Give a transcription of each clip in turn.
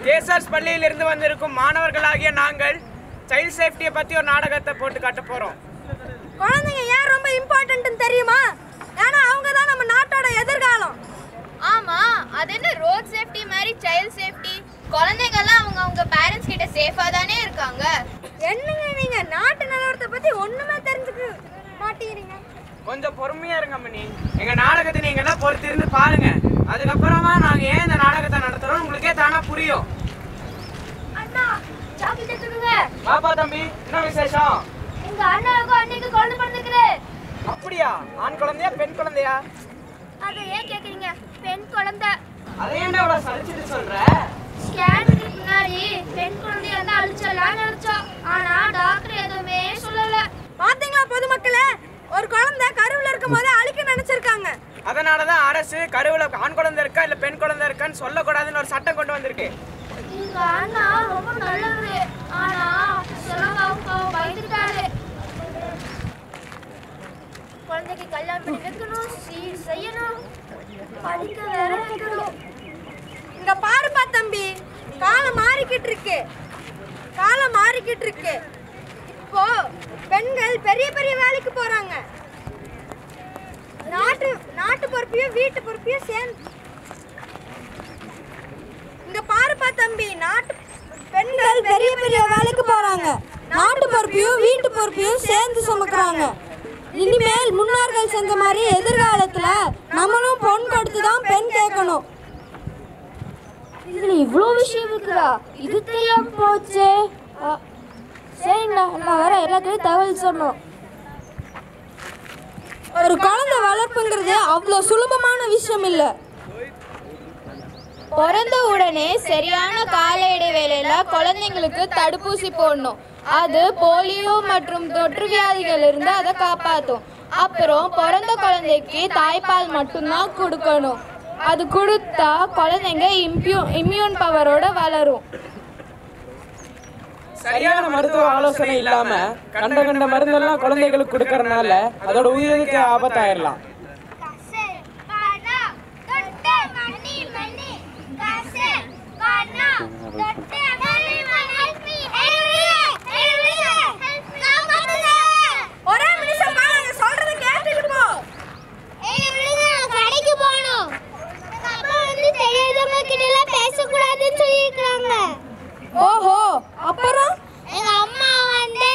ஜேசர்ஸ் பள்ளியிலிருந்து வந்திருக்கும் மாணவர்களாகிய நாங்கள் சைல்ட் சேஃப்டியை பற்றி ஒரு நாடகத்தை போட்டு காட்ட போகிறோம். குழந்தைங்க ஏன் ரொம்ப இம்பார்ட்டன்ட்னு தெரியுமா? ஏன்னா அவங்க தான் நம்ம நாட்டோட எதிர்காலம். ஆமா, அது என்ன ரோட் சேஃப்டி மாதிரி சைல்ட் சேஃப்டி? குழந்தைங்கெல்லாம் அவங்க பேரண்ட்ஸ் கிட்ட சேஃபா தானே இருக்காங்க. என்னங்க நீங்க நாட்டு நிலவரத்தை பத்தி ஒண்ணுமே தெரிஞ்சுக்க மாட்டீங்க. கொஞ்சம் பொறுமையா இருங்க மணி. எங்க நாடகத்தை நீங்க எல்லாம் பொறுத்திருந்து பாருங்க. அதுக்கப்புறமா நாங்க ஏன் இந்த நாடகத்தை நடத்துறோம் உங்களுக்கே தானா புரியும். அண்ணா சாப்பிட்டு எடுத்துடுங்க. பாப்பா தம்பி, என்ன விசேஷம்? எங்க அண்ணாவுக்கு அன்னைக்கு குழந்தை பிறந்துக்குது. அப்படியா? ஆண் குழந்தையா பெண் குழந்தையா? அதை ஏன் கேக்குறீங்க? பெண் குழந்தை. அதை ஏன்டா இவ்வளவு சலிச்சிட்டு சொல்ற? ஸ்கேனுக்கு முன்னாடி பெண் குழந்தைய தான் அழிச்சலாம்னு நினைச்சோம். ஆனா டாக்டர் எதுவுமே சொல்லல. பாத்தீங்களா பொதுமக்களே, ஒரு குழந்தை கருவுல இருக்கும் போதே அழிக்க நினைச்சிருக்காங்க. அதனாலதான் அரசு கருவுல ஆண் குழந்தை இருக்கா இல்ல பெண் குழந்தை இருக்கான்னு சொல்லக்கூடாதுன்னு ஒரு சட்டம் கொண்டு வந்திருக்கு. எங்க அண்ணா ரொம்ப நல்லவரு, ஆனா சிலவங்க பயந்துட்டாரு. குழந்தைக்கு கல்யாணம் பண்ணி வைக்கணும், சீர் செய்யணும், படிக்க வேற வைக்கணும். இங்க பாருப்பா தம்பி, காலம் மாறிக்கிட்டு இருக்கு. இப்போ பெண்கள் பெரிய பெரிய வேலைக்கு போறாங்க. நாட்டு பொறுப்பையும் வீட்டு பொறுப்பையும் சேர்ந்து. இங்க பாருப்பா தம்பி, பெண்கள் பெரிய பெரிய வேலைக்கு போறாங்க. நாட்டு பொறுப்பையும் வீட்டு பொறுப்பையும் சேர்ந்து சுமக்குறாங்க. இனிமேல் முன்னோர்கள் செஞ்ச மாதிரி எதிர்காலத்துல நம்மளும் பொன் கொடுத்து தான் பெண் கேட்கணும். இதுல இவ்வளோ விஷயம் இருக்குதா? இது தெரியாம போச்சே. சரிண்ணா, நான் வர எல்லாத்தையும் தகவல் சொன்னோம். ஒரு குழந்தை வளர்ப்புங்கிறது அவ்வளோ சுலபமான விஷயம் இல்லை. பிறந்த உடனே சரியான கால இடைவேளையில குழந்தைங்களுக்கு தடுப்பூசி போடணும். அது போலியோ மற்றும் தொற்று வியாதிகள் இருந்து அதை காப்பாற்றும். அப்புறம் பிறந்த குழந்தைக்கு தாய்ப்பால் மட்டும்தான் கொடுக்கணும். அது கொடுத்தா குழந்தைங்க இம்யூன் பவரோட வளரும். சரியான மருத்துவ ஆலோசனை இல்லாம கண்ட மருந்தெல்லாம் குழந்தைகளுக்கு கொடுக்கறதுனால அதோட உயிருக்கு ஆபத்தாயிரலாம். ஓஹோ, அப்புறம் எங்க அம்மா வந்து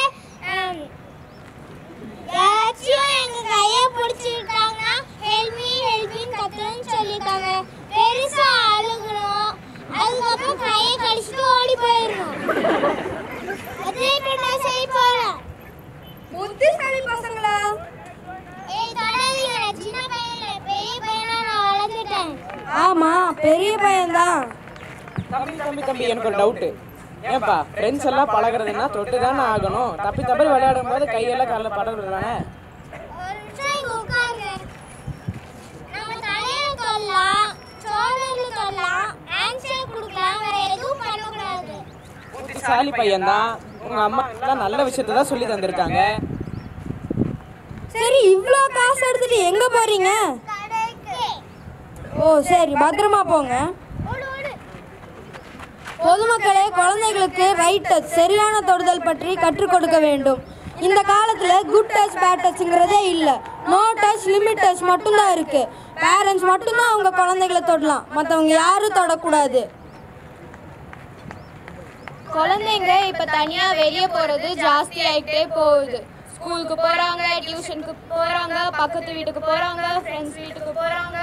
யாராச்சும் எங்க கையை பிடிச்சிருக்காங்க, ஹெல்மின்னு கத்துன்னு சொல்லியிருக்காங்க. பெருசா அழுகணும், அதுக்கப்புறம் கையை கடிச்சிட்டு ஓடி போயிடணும். அதே இப்ப நான் செய்ய போறேன். புத்திசாலி பசங்களா? ஏய் தொடாதீங்க, நான் சின்ன பையன், பெரிய பையனா நான் வளர்ந்துட்டேன். ஆமா, பெரிய பையன்தான். தம்பி எனக்கு ஒரு டவுட். ஏன்பா ஃப்ரெண்ட்ஸ் எல்லாம் பழகிறதுனா தொட்டு தானே ஆகணும். தப்பி விளையாடும் போது கையெல்லாம் காலில் படறானே. ஒரு நிமிஷம் இங்க உட்காருங்க. நம்ம தலையில தொல்லாம், சோழர்ல தொல்லாம், ஹேண்ட்ஷேக் கொடுக்கலாம், வேற எதுவும் பண்ணக்கூடாது. புத்திசாலி பையன்தான். உங்க அம்மா எல்லாம் நல்ல விஷயத்தை தான் சொல்லி தந்திருக்காங்க. சரி, இவ்ளோ காசு எடுத்துட்டு எங்க போறீங்க? கடைக்கு. ஓ சரி, பத்திரமா போங்க. பொதுமக்களே, குழந்தைகளுக்கு ரைட் டச், சரியான தொடுதல் பற்றி கற்றுக் கொடுக்க வேண்டும். இந்த காலத்தில் குட் டச் பேட் டச்ங்கிறதே இல்லை. நோ டச் லிமிட் டச் மட்டும்தான் இருக்கு. பேரண்ட்ஸ் மட்டும்தான் அவங்க குழந்தைகளை தொடலாம், மற்றவங்க யாரும் தொடக்கூடாது. குழந்தைங்க இப்ப தனியா வெளியே போறது ஜாஸ்தி ஆகிட்டே போகுது. ஸ்கூலுக்கு போறாங்க, டியூஷனுக்கு போறாங்க, பக்கத்து வீட்டுக்கு போறாங்க, ஃப்ரெண்ட்ஸ் வீட்டுக்கு போறாங்க.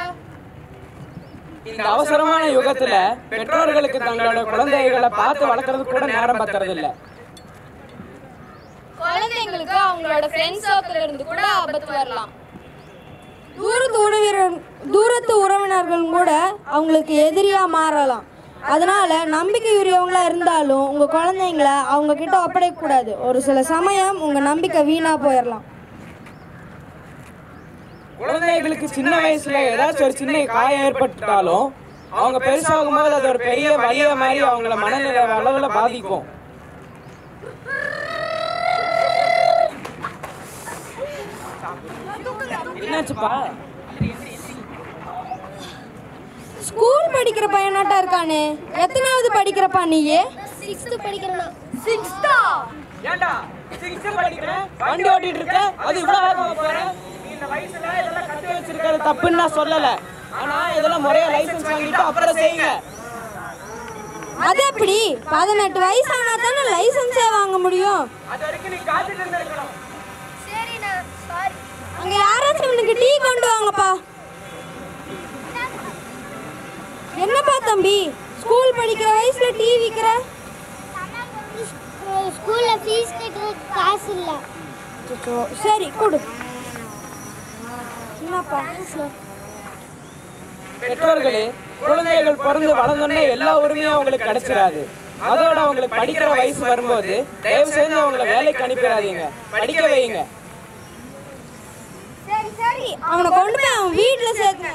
இந்த அவசரமான யுகத்துல பெற்றோர்களுக்கு தங்களோட குழந்தைகளை பார்த்து வளர்க்கறது கூட நேரம் பத்துறது இல்ல. குழந்தைங்களுக்கு அவங்களோட ஃப்ரெண்ட்ஸ் சர்க்கிள் இருந்து கூட ஆபத்து வரலாம். தூரத்து உறவினர்கள் கூட அவங்களுக்கு எதிரியா மாறலாம். அதனால நம்பிக்கையுரியவங்களா இருந்தாலும் உங்க குழந்தைங்களை அவங்க கிட்ட ஒப்படைக்க கூடாது. ஒரு சில சமயம் உங்க நம்பிக்கை வீணா போயிடலாம். குழந்தைகளுக்கு சின்ன வயசுல ஏதாச்சும் ஒரு சின்ன காயம் ஏற்பட்டாலும் அவங்க பெருசாகும் போது அது ஒரு பெரிய வலிய மாதிரி அவங்கள மனநிலை அளவுல பாதிக்கும். என்னாச்சுப்பா? ஸ்கூல் படிக்கிற பையனாட்டா இருக்கானே. எத்தனாவது படிக்கிறப்பா நீயே? 6th படிக்கிறேனா? 6th? ஏண்டா 6th படிக்கிறேன் வண்டி ஓட்டிட்டு இருக்க, அது இவ்வளவு வேகமா போற? நீ இந்த வயசுல இதெல்லாம் கத்து வச்சிருக்கிறது தப்புன்னு நான் சொல்லல, ஆனா இதெல்லாம் முறையா லைசென்ஸ் வாங்கிட்டு அப்புறம் செய்யுங்க. அது எப்படி? 18 வயசு ஆனா தானே லைசென்ஸே வாங்க முடியும். அது வரைக்கும் நீ காத்துட்டு இருந்திருக்கணும். சரிண்ணா, சாரி. அங்க யாராச்சும் எனக்கு டீ கொண்டு வாங்கப்பா. என்னப்பா தம்பி, ஸ்கூல் படிக்கிற வயசுல டீ விக்கிற? ஸ்கூல்ல ஃபீஸ் கட்டுறதுக்கு காசு இல்ல. சரி கொடு. என்னப்பா? பெற்றோர்களே, குழந்தைகள் பிறந்து வளர்ந்தோன்னே எல்லா உரிமையும் அவங்களுக்கு கிடைச்சிடாது. அதோட அவங்களுக்கு படிக்கிற வயசு வரும்போது தயவு செய்து அவங்கள வேலைக்கு அனுப்பிடாதீங்க, படிக்க வைங்க. சரி சரி, அவனை கொண்டு போய் அவன் வீட்டுல சேர்த்து.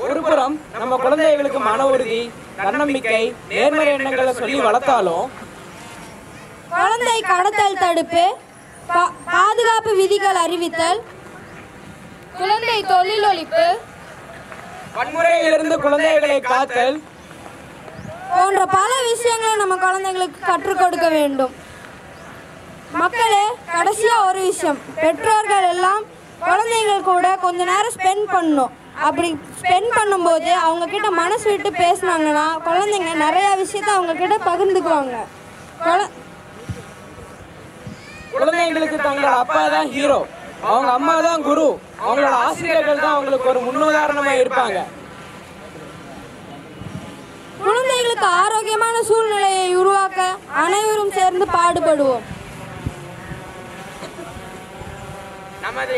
ஒரு புறம் நம்ம குழந்தைகளுக்கு மன உறுதி, தன்னம்பிக்கை, நேர்மறை எண்ணங்களை சொல்லி வளர்த்தாலும் குழந்தை கடத்தல் தடுப்பு, பாதுகாப்பு விதிகள் அறிவித்தல், குழந்தை தொழில் ஒழிப்பு, வன்முறையிலிருந்து குழந்தைகளை காத்தல் போன்ற பல விஷயங்களை நம்ம குழந்தைங்களுக்கு கற்றுக் கொடுக்க வேண்டும். மக்களே, கடைசியா ஒரு விஷயம், பெற்றோர்கள் எல்லாம் குழந்தைகள் கூட கொஞ்ச நேரம் ஸ்பெண்ட் பண்ணணும். அப்படி ஸ்பெண்ட் பண்ணும்போது அவங்க கிட்ட மனசு விட்டு பேசினாங்கன்னா குழந்தைங்க நிறைய விஷயத்த அவங்க கிட்ட பகிர்ந்துக்குவாங்க. குழந்தைங்களுக்கு தங்களோட அப்பா தான் ஹீரோ, அவங்க அம்மா தான் குரு, அவங்களோட ஆசிரியர்கள் தான் அவங்களுக்கு ஒரு முன்னுதாரணமா இருப்பாங்க. குழந்தைகளுக்கு ஆரோக்கியமான சூழ்நிலையை உருவாக்க அனைவரும் சேர்ந்து பாடுபடுவோம். நமது